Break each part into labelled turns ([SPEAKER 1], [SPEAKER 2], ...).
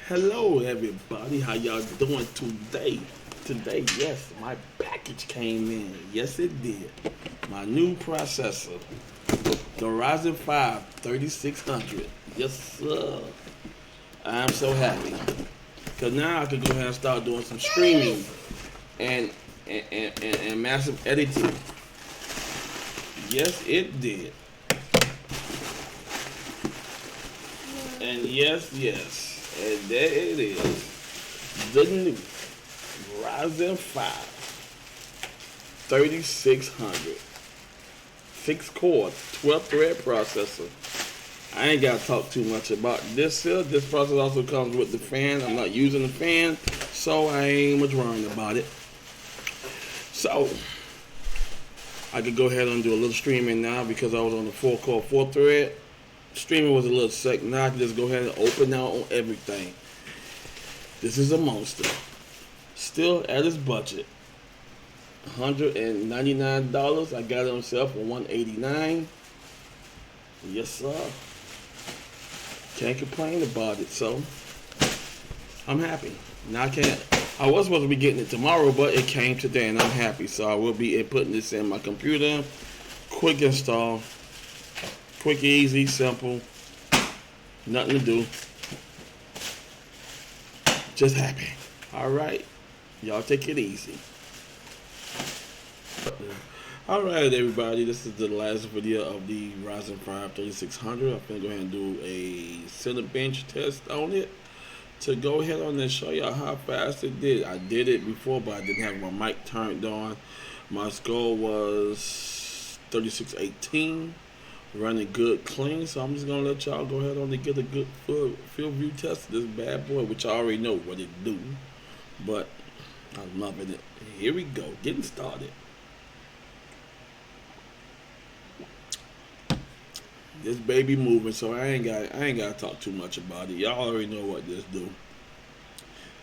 [SPEAKER 1] Hello everybody, how y'all doing today? Today, yes, my package came in. Yes, it did. My new processor, the Ryzen 5 3600. Yes, sir. I'm so happy. Because now I can go ahead and start doing some streaming and, and massive editing. Yes, it did. And yes. And there it is. The new Ryzen 5 3600. 6 core, 12 thread processor. I ain't got to talk too much about this here. This processor also comes with the fan. I'm not using the fan, so I ain't much worrying about it. So, I could go ahead and do a little streaming now because I was on the 4 core, 4 thread. Streaming was a little sick. Now I can just go ahead and open out on everything. This is a monster. Still at its budget. $199. I got it on sale for $189. Yes, sir. Can't complain about it. So I'm happy. Now I was supposed to be getting it tomorrow, but it came today, and I'm happy. So I will be putting this in my computer. Quick install. Quick, easy, simple. Nothing to do. Just happy. Alright. Y'all take it easy. Alright, everybody. This is the last video of the Ryzen 5 3600. I'm going to go ahead and do a Cinebench test on it to go ahead on and show y'all how fast it did. I did it before, but I didn't have my mic turned on. My score was 3618. Running good clean, so I'm just gonna let y'all go ahead on and get a good field view test of this bad boy, which I already know what it do, but I'm loving it. Here we go, getting started. This baby moving, so I ain't got to talk too much about it. Y'all already know what this do.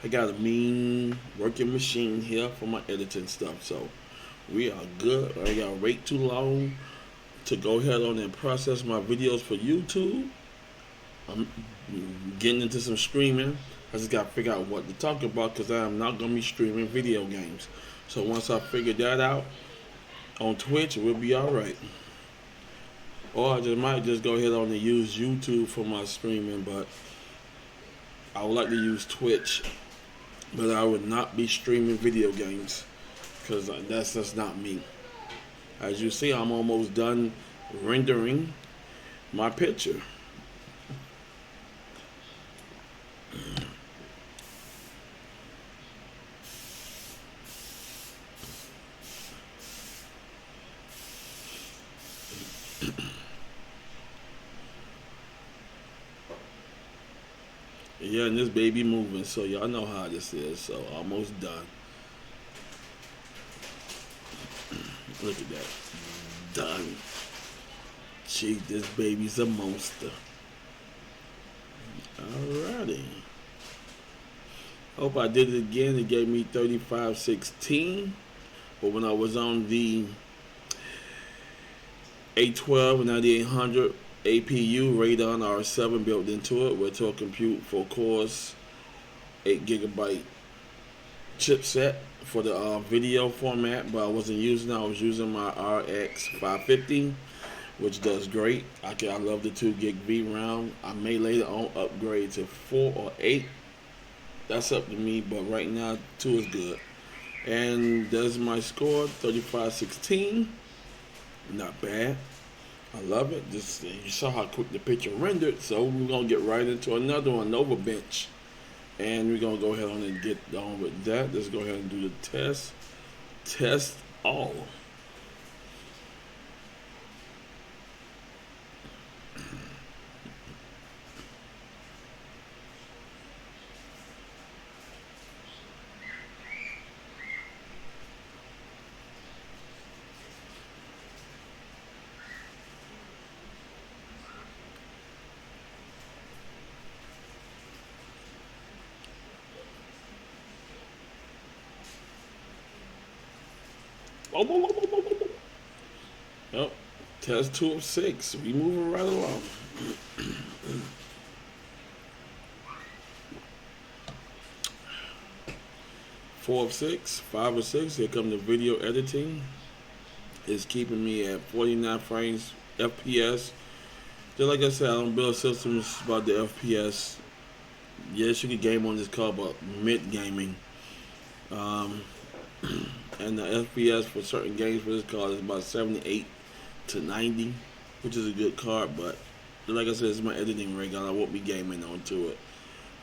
[SPEAKER 1] I got a mean working machine here for my editing stuff, so we are good. I ain't got to wait too long to go ahead on and process my videos for YouTube. I'm getting into some streaming. I just got to figure out what to talk about because I am not going to be streaming video games. So once I figure that out on Twitch, we'll be alright. Or I might just go ahead on and use YouTube for my streaming, but I would like to use Twitch. But I would not be streaming video games because that's just not me. As you see, I'm almost done rendering my picture. Yeah, and this baby moving, so y'all know how this is. So almost done. Look at that. Done. Gee, this baby's a monster. Alrighty. Hope I did it again. It gave me 3516. But when I was on the 812 and 9800 APU Radeon R7 built into it with 12 compute, 4 cores, 8GB chipset for the video format, but I wasn't using it. I was using my RX 550, which does great. I love the 2GB VRAM. I may later on upgrade to 4 or 8. That's up to me, but right now 2 is good. And there's my score, 3516. Not bad. I love it. Just you saw how quick the picture rendered, so we're gonna get right into another one, Nova Bench. And we're going to go ahead on and get on with that. Let's go ahead and do the test. Test all. Yep. Test 2 of 6. We moving right along. 4 of 6, 5 or 6. Here come the video editing. It's keeping me at 49 frames FPS. Just like I said, I don't build systems about the FPS. Yes, you can game on this card, but mid gaming. Um, and the FPS for certain games for this card is about 78 to 90, which is a good card. But like I said, it's my editing rig. I won't be gaming onto it.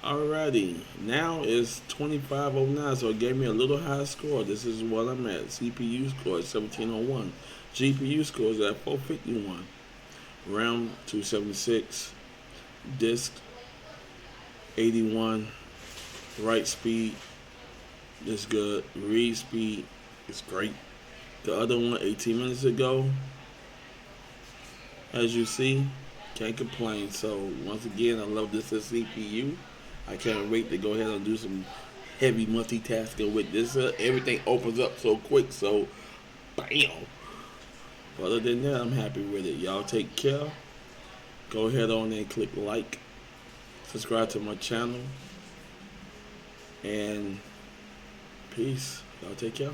[SPEAKER 1] Alrighty, now it's 2509, so it gave me a little high score. This is what I'm at. CPU score is 1701. GPU score is at 451. RAM 276. Disk 81. Write speed is good. Read speed is great. The other one 18 minutes ago, as you see, can't complain. So once again, I love this CPU. I can't wait to go ahead and do some heavy multitasking with this. Everything opens up so quick, so bam. But other than that, I'm happy with it. Y'all take care. Go ahead on and click like, subscribe to my channel, and peace. Y'all take care.